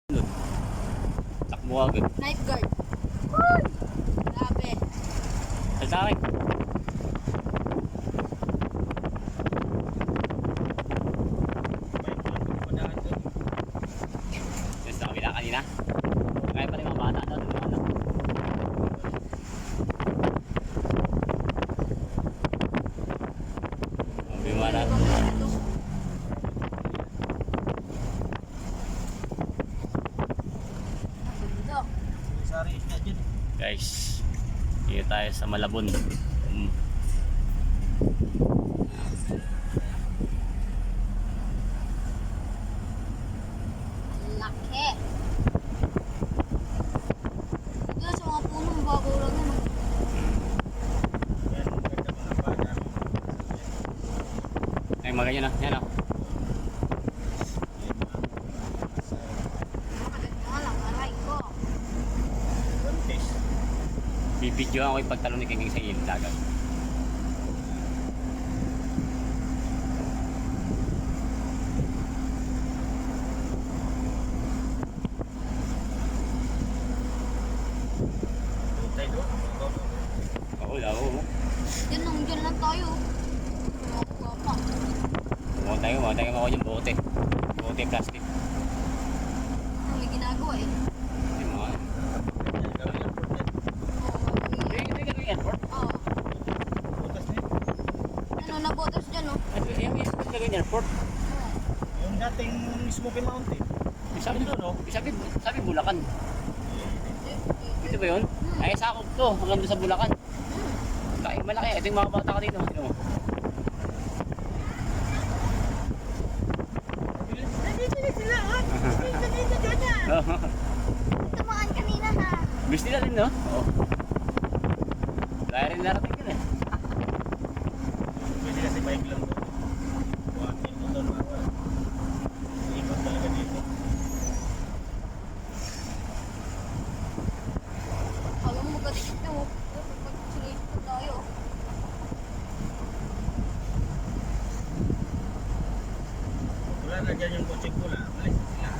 Takbo agad. Night guard. Uy! Grabe. Saltakin. Yung sa kabila kanina. Kaya pala yung mga bata doon. Bimara. Guys, dito tayo sa Malabon. Laki. Dito sa mga punong bago lang yan. Ay, magayon na. Yan o. Makaganda lang, aray ko. Bibidyo ako yung pagtalon ni King sa ilog dagat. Oo, oo. Dyan lang tayo. Makuha pa. Huwag tayo makuha yung bote. Bote plastic. Ano may ginagawa eh? Yung mga... Hindi ka yung airport. Oo. Ano, nabotas dyan oh. Yung yung airport. Yung dating Smoky Mountain. Sabi Bulacan. Ito ba yun? Ay, sakop to. Hanggang doon sa Bulacan. Malaki. Ito yung mga bata ka dito. Tignan mo. Nandito sila oh. Dito dyan na. Tumaan kanina ha. Gusto nila rin, no? Oo. Dahil rin narating yun eh. Pwede kasi bike lang doon. Buhatin mo doon. Ikot talaga dito. Alam mo magkadikit na mo. Pag-sulit na tayo. Wala na dyan yung kotse ko lang. Alis na sila.